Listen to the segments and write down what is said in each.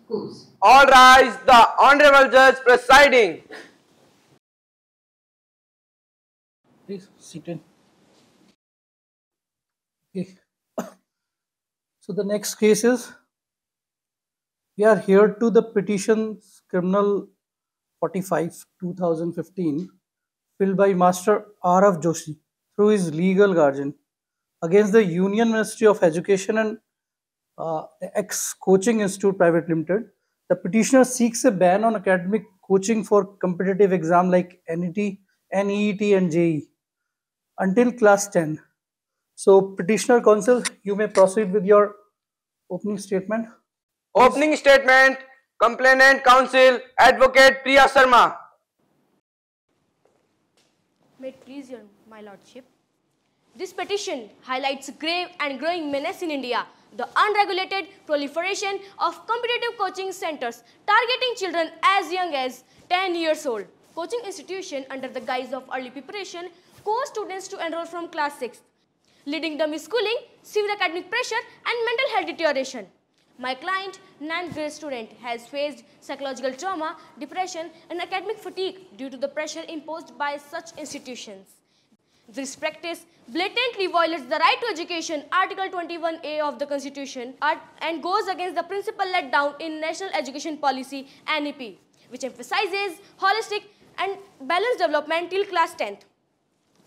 course. All rise, the Honorable Judge presiding. Please sit in. Okay. So the next case is, we are here to the petition criminal 45 2015 filed by Master R.F. Joshi through his legal guardian against the Union Ministry of Education and the ex-Coaching Institute Private Limited. The petitioner seeks a ban on academic coaching for competitive exam like NET, NEET and JEE until class 10. So petitioner counsel, you may proceed with your opening statement. Opening statement, complainant counsel, Advocate Priya Sharma. May it please my lordship. This petition highlights a grave and growing menace in India, the unregulated proliferation of competitive coaching centers targeting children as young as 10 years old. Coaching institution under the guise of early preparation course students to enroll from class 6, leading dummy schooling, severe academic pressure and mental health deterioration. My client, 9th grade student, has faced psychological trauma, depression and academic fatigue due to the pressure imposed by such institutions. This practice blatantly violates the right to education, Article 21A of the Constitution, and goes against the principle laid down in National Education Policy (NEP), which emphasizes holistic and balanced development till class 10th.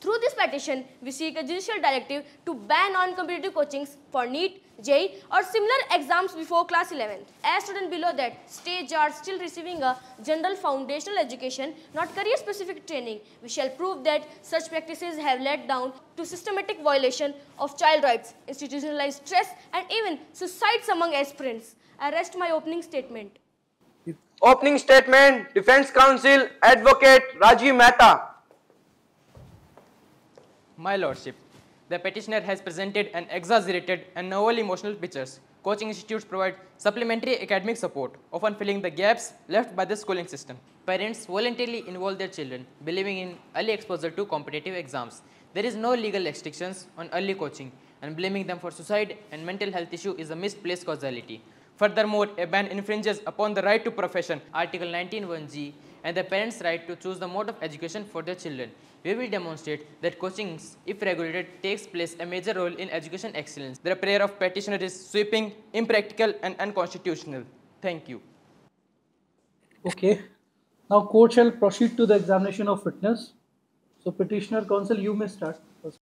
Through this petition, we seek a judicial directive to ban non-competitive coachings for NEET, JEE or similar exams before class 11th. As students below that stage are still receiving a general foundational education, not career-specific training, we shall prove that such practices have led down to systematic violation of child rights, institutionalized stress and even suicides among aspirants. I rest my opening statement. Opening statement, Defense Counsel, Advocate Rajiv Mehta. My Lordship, the petitioner has presented an exaggerated and overly emotional pictures. Coaching institutes provide supplementary academic support, often filling the gaps left by the schooling system. Parents voluntarily involve their children, believing in early exposure to competitive exams. There is no legal restrictions on early coaching, and blaming them for suicide and mental health issue is a misplaced causality. Furthermore, a ban infringes upon the right to profession, Article 19(1)(g), and the parents' right to choose the mode of education for their children. We will demonstrate that coaching, if regulated, takes place a major role in education excellence. The prayer of petitioner is sweeping, impractical and unconstitutional. Thank you. Okay. Now court shall proceed to the examination of witness. So petitioner counsel, you may start first.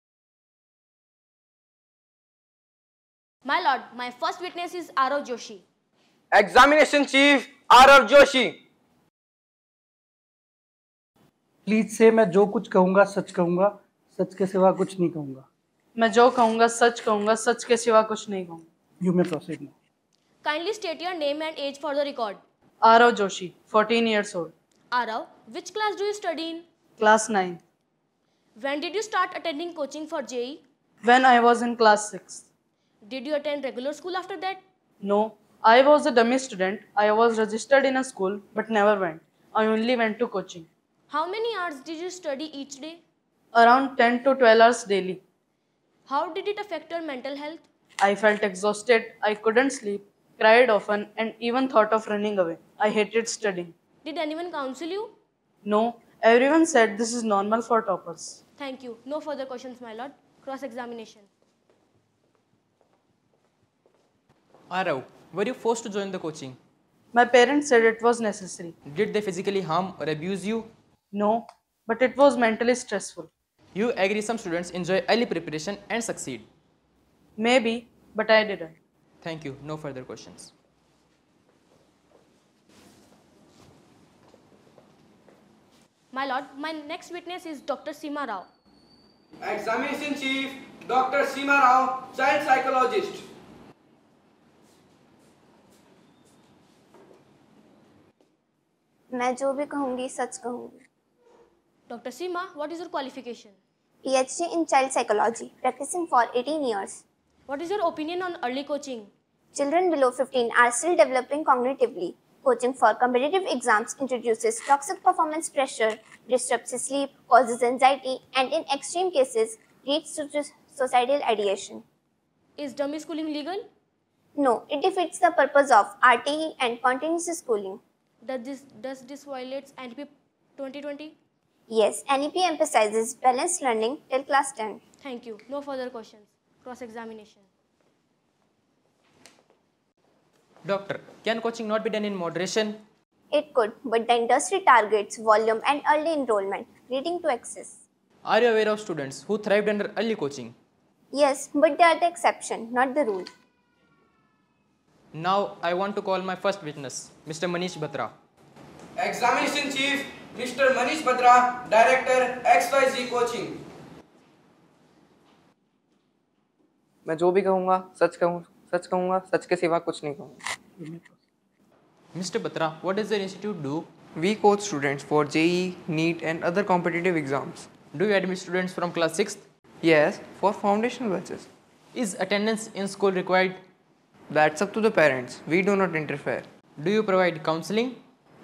My lord, my first witness is R.O. Joshi. Examination Chief R.F. Joshi. Please से मैं जो कुछ कहूंगा सच कहूंगा, सच के सिवा कुछ नहीं कहूंगा. मैं जो कहूंगा, सच के सिवा कुछ नहीं कहूंगा. You may proceed now. Kindly state your name and age for the record. Arav Joshi, 14 years old. Arav, which class do you study in? Class 9. When did you start attending coaching for JEE? When I was in class 6. Did you attend regular school after that? No, I was a dummy student. I was registered in a school but never went. I only went to coaching. How many hours did you study each day? Around 10 to 12 hours daily. How did it affect your mental health? I felt exhausted, I couldn't sleep, cried often and even thought of running away. I hated studying. Did anyone counsel you? No, everyone said this is normal for toppers. Thank you. No further questions, my lord. Cross-examination. Arav, were you forced to join the coaching? My parents said it was necessary. Did they physically harm or abuse you? No, but it was mentally stressful. You agree some students enjoy early preparation and succeed? Maybe, but I didn't. Thank you. No further questions. My lord, my next witness is Dr. Seema Rao. Examination Chief Dr. Seema Rao, Child Psychologist. मैं जो भी कहूँगी सच कहूँगी. Dr. Seema, what is your qualification? PhD in Child Psychology, practicing for 18 years. What is your opinion on early coaching? Children below 15 are still developing cognitively. Coaching for competitive exams introduces toxic performance pressure, disrupts sleep, causes anxiety, and in extreme cases leads to suicidal ideation. Is dummy schooling legal? No, it defeats the purpose of RTE and continuous schooling. Does this violates NEP 2020? Yes, NEP emphasizes balanced learning till class 10. Thank you. No further questions. Cross-examination. Doctor, can coaching not be done in moderation? It could, but the industry targets volume and early enrollment, leading to excess. Are you aware of students who thrived under early coaching? Yes, but they are the exception, not the rule. Now I want to call my first witness, Mr. Manish Batra. Examination Chief, Mr. Manish Batra, Director, XYZ Coaching. मैं जो भी कहूँगा सच कहूँगा, सच के सिवा कुछ नहीं कहूँगा. Mr. Batra, what does your institute do? We coach students for JEE, NEET and other competitive exams. Do you admit students from class 6th? Yes, for foundational batches. Is attendance in school required? That's up to the parents. We do not interfere. Do you provide counseling?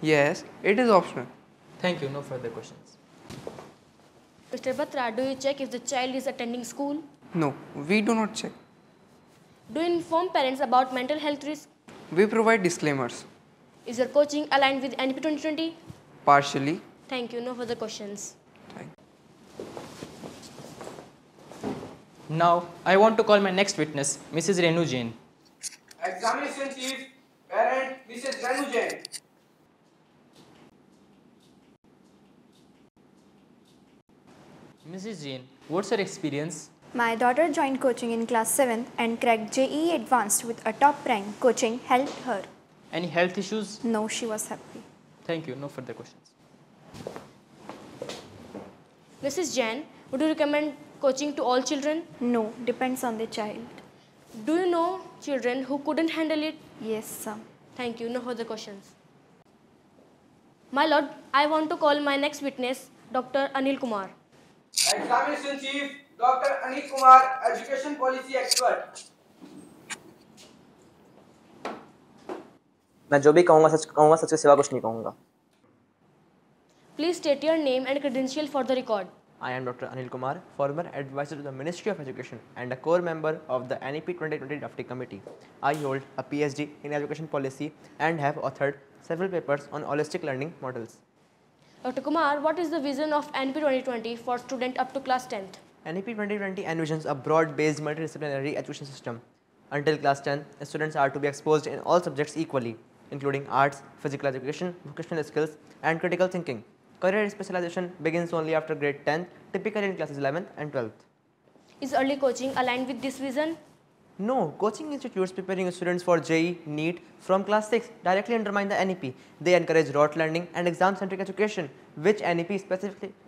Yes, it is optional. Thank you. No further questions. Mr. Batra, do you check if the child is attending school? No, we do not check. Do you inform parents about mental health risk? We provide disclaimers. Is your coaching aligned with NEP 2020? Partially. Thank you. No further questions. Now I want to call my next witness, Mrs. Renu Jain. Examination Chief, Parent, Mrs. Renu Jain. Mrs. Jain, what's your experience? My daughter joined coaching in class 7th and cracked JEE Advanced with a top rank. Coaching helped her. Any health issues? No, she was happy. Thank you. No further questions. Mrs. Jain, would you recommend coaching to all children? No, depends on the child. Do you know children who couldn't handle it? Yes, some. Thank you. No further questions. My lord, I want to call my next witness, Dr. Anil Kumar. Examination Chief, Dr. Anil Kumar, Education Policy Expert. मैं जो भी कहूँगा सच के सिवा कुछ नहीं कहूँगा. Please state your name and credential for the record. I am Dr. Anil Kumar, former advisor to the Ministry of Education and a core member of the NEP 2020 Drafting Committee. I hold a PhD in Education Policy and have authored several papers on holistic learning models. Dr. Kumar, what is the vision of NEP 2020 for students up to class 10th? NEP 2020 envisions a broad-based multidisciplinary education system. Until class 10, students are to be exposed in all subjects equally, including arts, physical education, vocational skills, and critical thinking. Career specialization begins only after grade 10, typically in classes 11th and 12th. Is early coaching aligned with this vision? No, coaching institutes preparing students for JEE, NEET from class 6 directly undermine the NEP. They encourage rote learning and exam-centric education, which NEP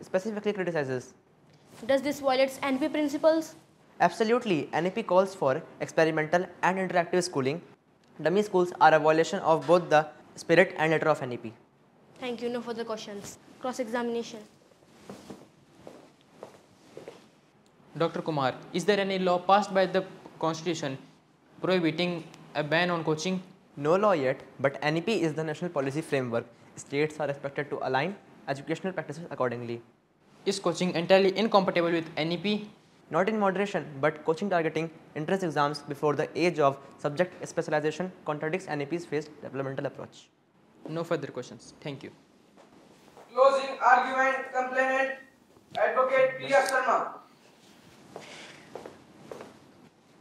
specifically criticizes. Does this violate NEP principles? Absolutely. NEP calls for experimental and interactive schooling. Dummy schools are a violation of both the spirit and letter of NEP. Thank you. No further questions. Cross-examination. Dr. Kumar, is there any law passed by the Constitution prohibiting a ban on coaching? No law yet, but NEP is the national policy framework. States are expected to align educational practices accordingly. Is coaching entirely incompatible with NEP? Not in moderation, but coaching targeting entrance exams before the age of subject specialization contradicts NEP's phased developmental approach. No further questions. Thank you. Closing argument, complainant, Advocate Priya Sharma.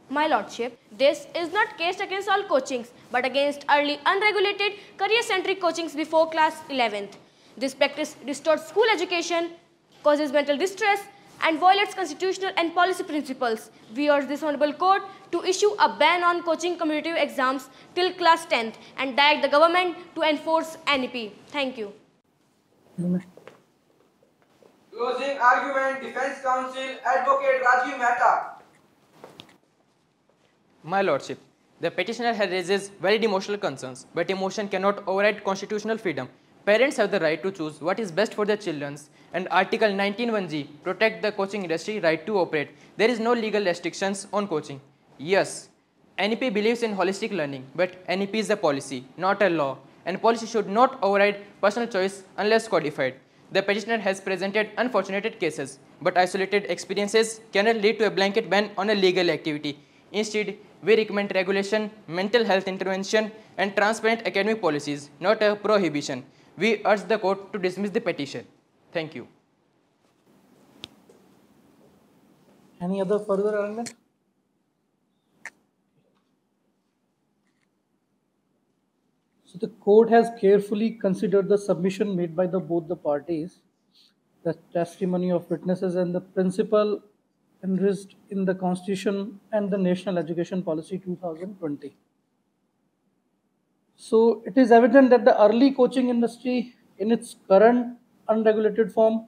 My lordship, this is not case against all coachings, but against early unregulated career-centric coachings before class 11th. This practice distorts school education, causes mental distress, and violates constitutional and policy principles. We urge this honorable court to issue a ban on coaching competitive exams till class 10th and direct the government to enforce NEP. Thank you. Closing argument, Defense Counsel, Advocate Rajiv Mehta. My lordship, the petitioner has raises valid emotional concerns, but emotion cannot override constitutional freedom. Parents have the right to choose what is best for their children, and Article 19(1)(g) protect the coaching industry right to operate. There is no legal restrictions on coaching. Yes, NEP believes in holistic learning, but NEP is a policy, not a law, and policy should not override personal choice unless codified. The petitioner has presented unfortunate cases, but isolated experiences cannot lead to a blanket ban on a legal activity. Instead, We recommend regulation, mental health intervention, and transparent academic policies, not a prohibition. We urge the court to dismiss the petition. Thank you. Any other further argument? So the court has carefully considered the submission made by both the parties, the testimony of witnesses, and the principle enriched in the Constitution and the National Education Policy 2020. So it is evident that the early coaching industry in its current unregulated form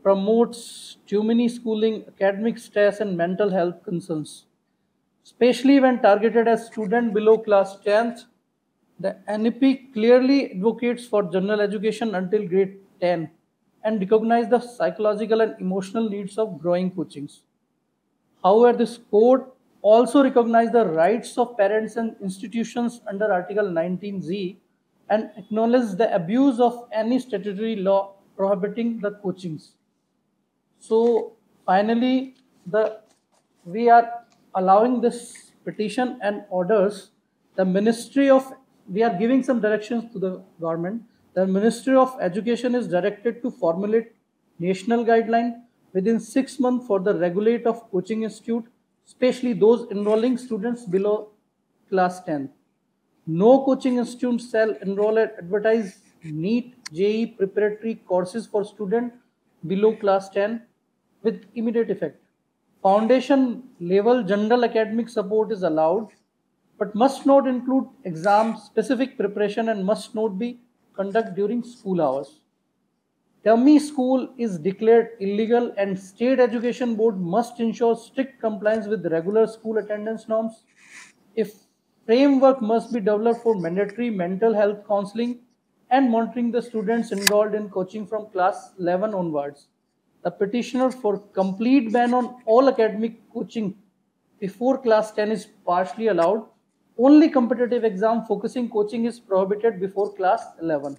promotes too many schooling, academic stress, and mental health concerns, especially when targeted at students below class 10th. The NEP clearly advocates for general education until grade 10 and recognize the psychological and emotional needs of growing coachings. However, this court also recognizes the rights of parents and institutions under Article 19Z and acknowledges the abuse of any statutory law prohibiting the coachings. So finally, we are allowing this petition and orders the Ministry of, we are giving some directions to the government. The Ministry of Education is directed to formulate national guideline within 6 months for the regulate of coaching institute, especially those enrolling students below class 10. No coaching institute shall enroll and advertise NEET, JEE preparatory courses for students below class 10 with immediate effect. Foundation level general academic support is allowed, but must not include exam specific preparation and must not be conducted during school hours. Dummy school is declared illegal and state education board must ensure strict compliance with regular school attendance norms. If framework must be developed for mandatory mental health counseling and monitoring the students enrolled in coaching from class 11 onwards. The petitioner for complete ban on all academic coaching before class 10 is partially allowed. Only competitive exam focusing coaching is prohibited before class 11.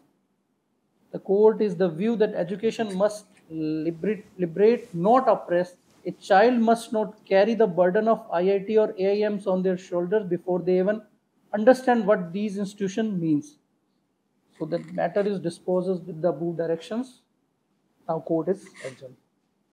The court is the view that education must liberate, not oppress. A child must not carry the burden of IIT or AIMs on their shoulders before they even understand what these institutions means. So the matter is disposed with the above directions. Now court is adjourned.